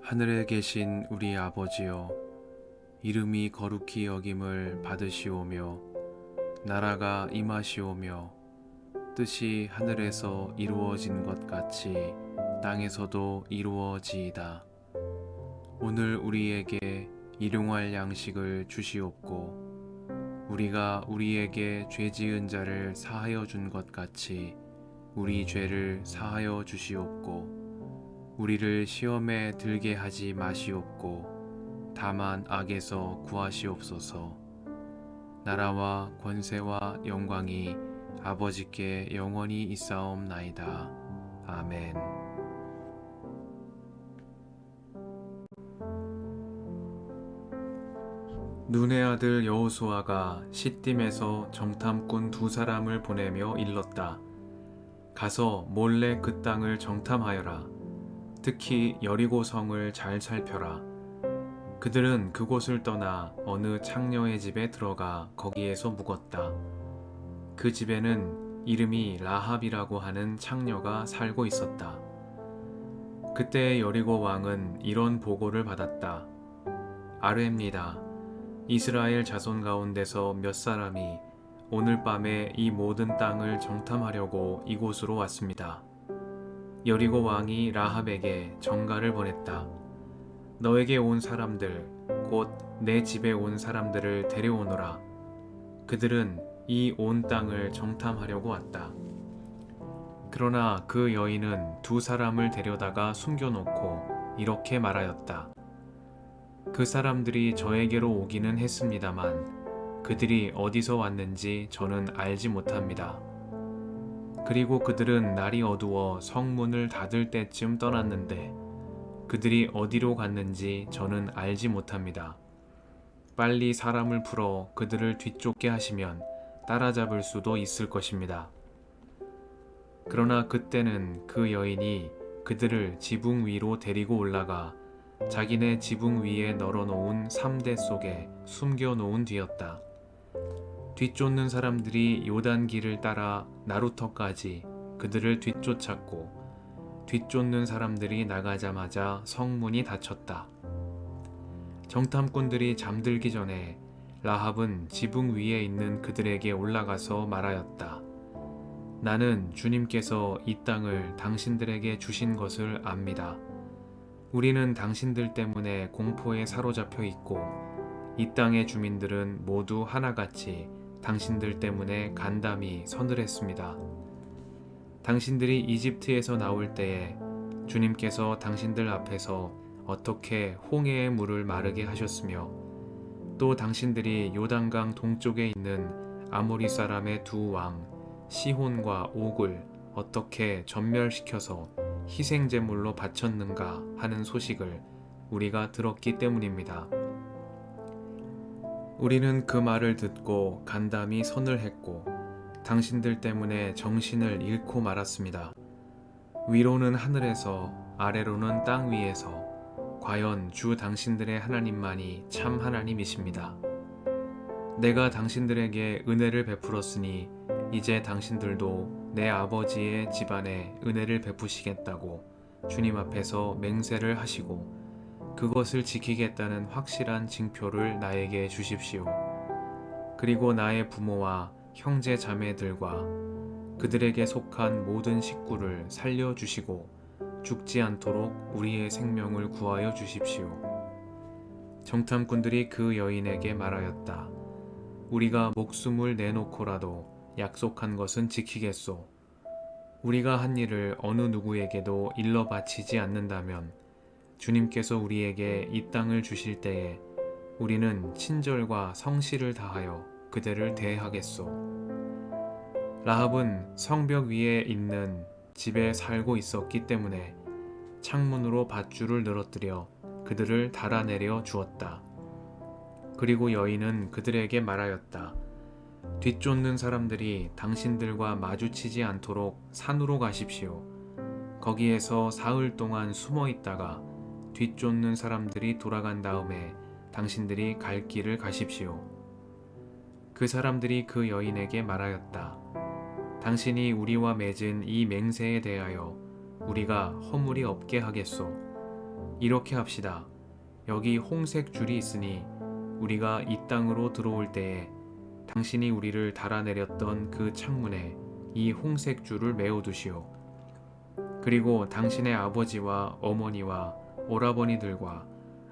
하늘에 계신 우리 아버지여, 이름이 거룩히 여김을 받으시오며 나라가 임하시오며 뜻이 하늘에서 이루어진 것 같이 땅에서도 이루어지이다. 오늘 우리에게 일용할 양식을 주시옵고 우리가 우리에게 죄 지은 자를 사하여 준 것 같이 우리 죄를 사하여 주시옵고 우리를 시험에 들게 하지 마시옵고 다만 악에서 구하시옵소서. 나라와 권세와 영광이 아버지께 영원히 있사옵나이다. 아멘. 눈의 아들 여호수아가 시딤에서 정탐꾼 2사람을 보내며 일렀다. 가서 몰래 그 땅을 정탐하여라. 특히 여리고 성을 잘 살펴라. 그들은 그곳을 떠나 어느 창녀의 집에 들어가 거기에서 묵었다. 그 집에는 이름이 라합이라고 하는 창녀가 살고 있었다. 그때 여리고 왕은 이런 보고를 받았다. 아뢰입니다. 이스라엘 자손 가운데서 몇 사람이 오늘 밤에 이 모든 땅을 정탐하려고 이곳으로 왔습니다. 여리고 왕이 라합에게 전가를 보냈다. 너에게 온 사람들, 곧 내 집에 온 사람들을 데려오너라. 그들은 이 온 땅을 정탐하려고 왔다. 그러나 그 여인은 2사람을 데려다가 숨겨놓고 이렇게 말하였다. 그 사람들이 저에게로 오기는 했습니다만 그들이 어디서 왔는지 저는 알지 못합니다. 그리고 그들은 날이 어두워 성문을 닫을 때쯤 떠났는데 그들이 어디로 갔는지 저는 알지 못합니다. 빨리 사람을 풀어 그들을 뒤쫓게 하시면 따라잡을 수도 있을 것입니다. 그러나 그때는 그 여인이 그들을 지붕 위로 데리고 올라가 자기네 지붕 위에 널어놓은 3대 속에 숨겨놓은 뒤였다. 뒤쫓는 사람들이 요단길을 따라 나루터까지 그들을 뒤쫓았고 뒤쫓는 사람들이 나가자마자 성문이 닫혔다. 정탐꾼들이 잠들기 전에 라합은 지붕 위에 있는 그들에게 올라가서 말하였다. 나는 주님께서 이 땅을 당신들에게 주신 것을 압니다. 우리는 당신들 때문에 공포에 사로잡혀 있고 이 땅의 주민들은 모두 하나같이 당신들 때문에 간담이 서늘했습니다. 당신들이 이집트에서 나올 때에 주님께서 당신들 앞에서 어떻게 홍해의 물을 마르게 하셨으며 또 당신들이 요단강 동쪽에 있는 아모리 사람의 2왕 시혼과 옥을 어떻게 전멸시켜서 희생제물로 바쳤는가 하는 소식을 우리가 들었기 때문입니다. 우리는 그 말을 듣고 간담이 서늘했고 당신들 때문에 정신을 잃고 말았습니다. 위로는 하늘에서 아래로는 땅 위에서 과연 주 당신들의 하나님만이 참 하나님이십니다. 내가 당신들에게 은혜를 베풀었으니 이제 당신들도 내 아버지의 집안에 은혜를 베푸시겠다고 주님 앞에서 맹세를 하시고 그것을 지키겠다는 확실한 징표를 나에게 주십시오. 그리고 나의 부모와 형제 자매들과 그들에게 속한 모든 식구를 살려주시고 죽지 않도록 우리의 생명을 구하여 주십시오. 정탐꾼들이 그 여인에게 말하였다. 우리가 목숨을 내놓고라도 약속한 것은 지키겠소. 우리가 한 일을 어느 누구에게도 일러 바치지 않는다면 주님께서 우리에게 이 땅을 주실 때에 우리는 친절과 성실을 다하여 그들을 대하겠소. 라합은 성벽 위에 있는 집에 살고 있었기 때문에 창문으로 밧줄을 늘어뜨려 그들을 달아내려 주었다. 그리고 여인은 그들에게 말하였다. 뒤쫓는 사람들이 당신들과 마주치지 않도록 산으로 가십시오. 거기에서 사흘 동안 숨어 있다가 뒤쫓는 사람들이 돌아간 다음에 당신들이 갈 길을 가십시오. 그 사람들이 그 여인에게 말하였다. 당신이 우리와 맺은 이 맹세에 대하여 우리가 허물이 없게 하겠소. 이렇게 합시다. 여기 홍색 줄이 있으니 우리가 이 땅으로 들어올 때에 당신이 우리를 달아내렸던 그 창문에 이 홍색 줄을 메어두시오. 그리고 당신의 아버지와 어머니와 오라버니들과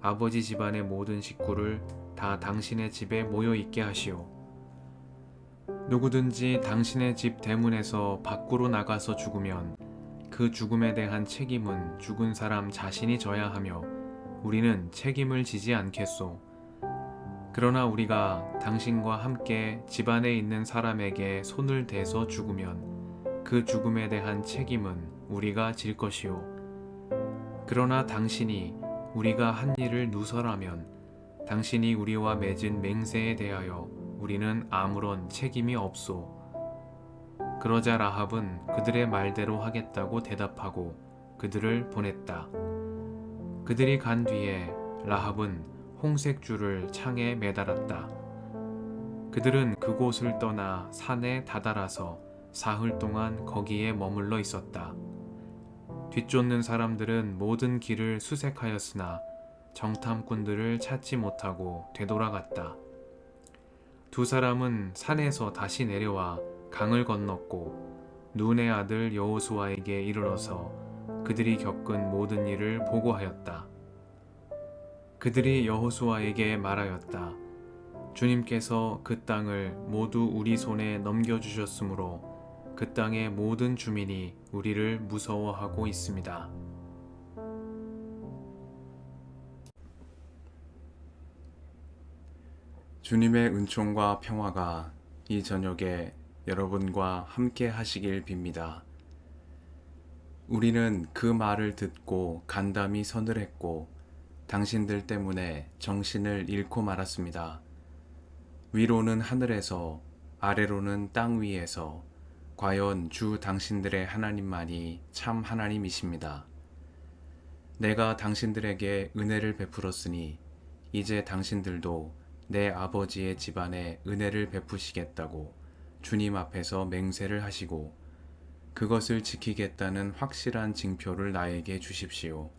아버지 집안의 모든 식구를 다 당신의 집에 모여 있게 하시오. 누구든지 당신의 집 대문에서 밖으로 나가서 죽으면 그 죽음에 대한 책임은 죽은 사람 자신이 져야 하며 우리는 책임을 지지 않겠소. 그러나 우리가 당신과 함께 집안에 있는 사람에게 손을 대서 죽으면 그 죽음에 대한 책임은 우리가 질 것이오. 그러나 당신이 우리가 한 일을 누설하면 당신이 우리와 맺은 맹세에 대하여 우리는 아무런 책임이 없소. 그러자 라합은 그들의 말대로 하겠다고 대답하고 그들을 보냈다. 그들이 간 뒤에 라합은 홍색 줄을 창에 매달았다. 그들은 그곳을 떠나 산에 다다라서 사흘 동안 거기에 머물러 있었다. 뒤쫓는 사람들은 모든 길을 수색하였으나 정탐꾼들을 찾지 못하고 되돌아갔다. 두 사람은 산에서 다시 내려와 강을 건넜고 눈의 아들 여호수아에게 이르러서 그들이 겪은 모든 일을 보고하였다. 그들이 여호수아에게 말하였다. 주님께서 그 땅을 모두 우리 손에 넘겨주셨으므로 그 땅의 모든 주민이 우리를 무서워하고 있습니다. 주님의 은총과 평화가 이 저녁에 여러분과 함께 하시길 빕니다. 우리는 그 말을 듣고 간담이 서늘했고 당신들 때문에 정신을 잃고 말았습니다. 위로는 하늘에서 아래로는 땅 위에서 과연 주 당신들의 하나님만이 참 하나님이십니다. 내가 당신들에게 은혜를 베풀었으니 이제 당신들도 내 아버지의 집안에 은혜를 베푸시겠다고 주님 앞에서 맹세를 하시고 그것을 지키겠다는 확실한 징표를 나에게 주십시오.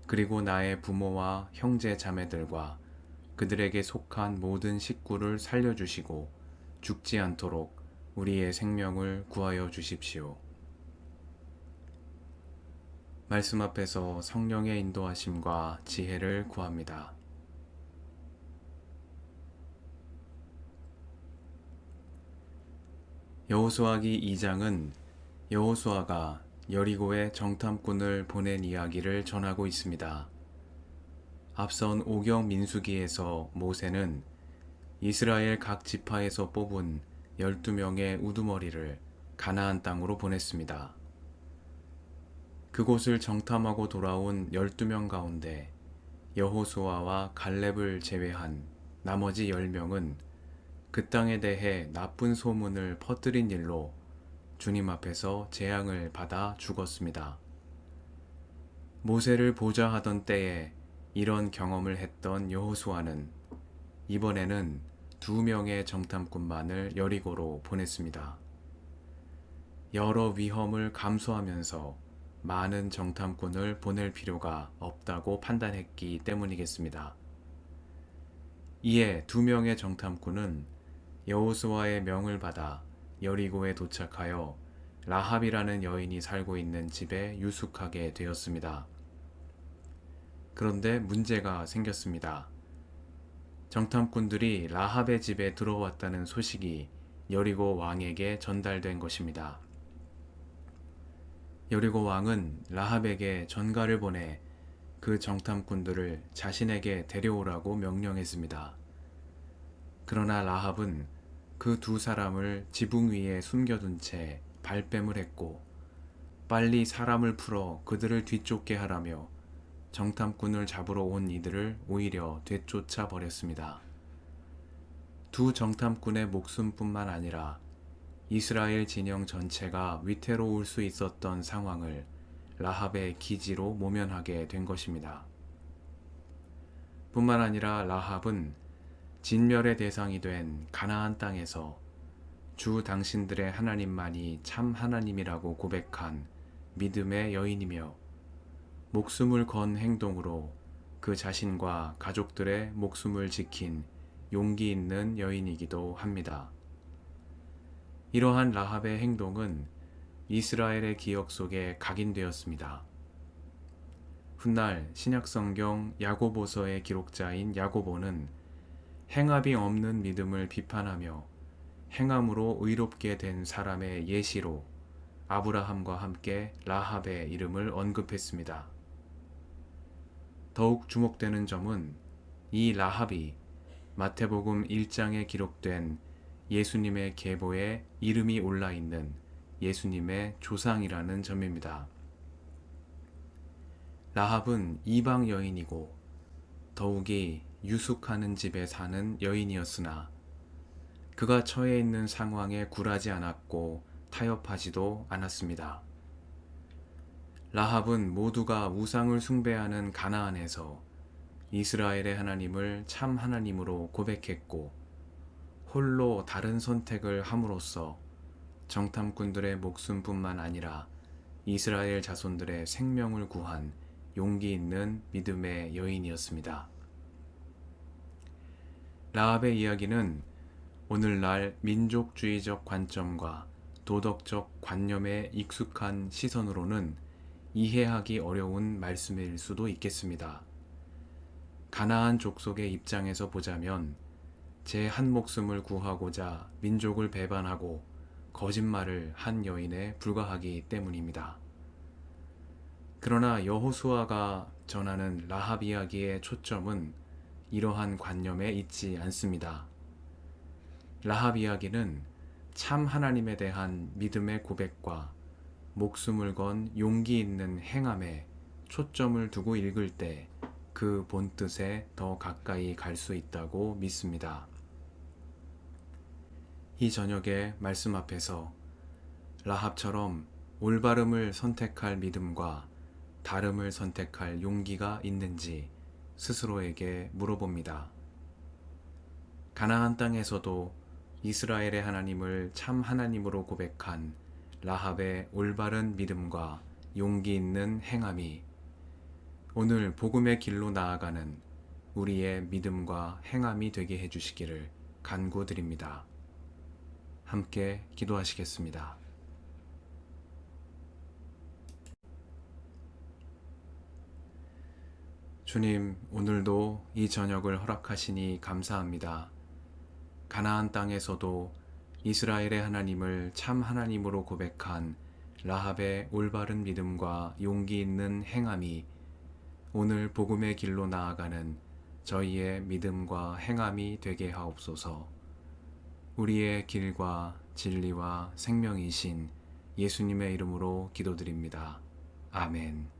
그리고 나의 부모와 형제 자매들과 그들에게 속한 모든 식구를 살려주시고 죽지 않도록 우리의 생명을 구하여 주십시오. 말씀 앞에서 성령의 인도하심과 지혜를 구합니다. 여호수아기 2장은 여호수아가 여리고에 정탐꾼을 보낸 이야기를 전하고 있습니다. 앞선 오경 민수기에서 모세는 이스라엘 각 지파에서 뽑은 12명의 우두머리를 가나안 땅으로 보냈습니다. 그곳을 정탐하고 돌아온 12명 가운데 여호수아와 갈렙을 제외한 나머지 10명은 그 땅에 대해 나쁜 소문을 퍼뜨린 일로 주님 앞에서 재앙을 받아 죽었습니다. 모세를 보좌하던 때에 이런 경험을 했던 여호수아는 이번에는 2명의 정탐꾼만을 여리고로 보냈습니다. 여러 위험을 감수하면서 많은 정탐꾼을 보낼 필요가 없다고 판단했기 때문이겠습니다. 이에 2명의 정탐꾼은 여호수아의 명을 받아 여리고에 도착하여 라합이라는 여인이 살고 있는 집에 유숙하게 되었습니다. 그런데 문제가 생겼습니다. 정탐꾼들이 라합의 집에 들어왔다는 소식이 여리고 왕에게 전달된 것입니다. 여리고 왕은 라합에게 전가를 보내 그 정탐꾼들을 자신에게 데려오라고 명령했습니다. 그러나 라합은 그 2사람을 지붕 위에 숨겨둔 채 발뺌을 했고 빨리 사람을 풀어 그들을 뒤쫓게 하라며 정탐꾼을 잡으러 온 이들을 오히려 되쫓아 버렸습니다. 2 정탐꾼의 목숨뿐만 아니라 이스라엘 진영 전체가 위태로울 수 있었던 상황을 라합의 기지로 모면하게 된 것입니다. 뿐만 아니라 라합은 진멸의 대상이 된 가나안 땅에서 주 당신들의 하나님만이 참 하나님이라고 고백한 믿음의 여인이며 목숨을 건 행동으로 그 자신과 가족들의 목숨을 지킨 용기 있는 여인이기도 합니다. 이러한 라합의 행동은 이스라엘의 기억 속에 각인되었습니다. 훗날 신약성경 야고보서의 기록자인 야고보는 행함이 없는 믿음을 비판하며 행함으로 의롭게 된 사람의 예시로 아브라함과 함께 라합의 이름을 언급했습니다. 더욱 주목되는 점은 이 라합이 마태복음 1장에 기록된 예수님의 계보에 이름이 올라 있는 예수님의 조상이라는 점입니다. 라합은 이방 여인이고 더욱이 유숙하는 집에 사는 여인이었으나 그가 처해 있는 상황에 굴하지 않았고 타협하지도 않았습니다. 라합은 모두가 우상을 숭배하는 가나안에서 이스라엘의 하나님을 참 하나님으로 고백했고 홀로 다른 선택을 함으로써 정탐꾼들의 목숨뿐만 아니라 이스라엘 자손들의 생명을 구한 용기 있는 믿음의 여인이었습니다. 라합의 이야기는 오늘날 민족주의적 관점과 도덕적 관념에 익숙한 시선으로는 이해하기 어려운 말씀일 수도 있겠습니다. 가나안 족속의 입장에서 보자면 제 한 목숨을 구하고자 민족을 배반하고 거짓말을 한 여인에 불과하기 때문입니다. 그러나 여호수아가 전하는 라합 이야기의 초점은 이러한 관념에 있지 않습니다. 라합 이야기는 참 하나님에 대한 믿음의 고백과 목숨을 건 용기 있는 행함에 초점을 두고 읽을 때 그 본뜻에 더 가까이 갈 수 있다고 믿습니다. 이 저녁의 말씀 앞에서 라합처럼 올바름을 선택할 믿음과 다름을 선택할 용기가 있는지 스스로에게 물어봅니다. 가나안 땅에서도 이스라엘의 하나님을 참 하나님으로 고백한 라합의 올바른 믿음과 용기 있는 행함이 오늘 복음의 길로 나아가는 우리의 믿음과 행함이 되게 해주시기를 간구드립니다. 함께 기도하시겠습니다. 주님, 오늘도 이 저녁을 허락하시니 감사합니다. 가나안 땅에서도 이스라엘의 하나님을 참 하나님으로 고백한 라합의 올바른 믿음과 용기 있는 행함이 오늘 복음의 길로 나아가는 저희의 믿음과 행함이 되게 하옵소서. 우리의 길과 진리와 생명이신 예수님의 이름으로 기도드립니다. 아멘.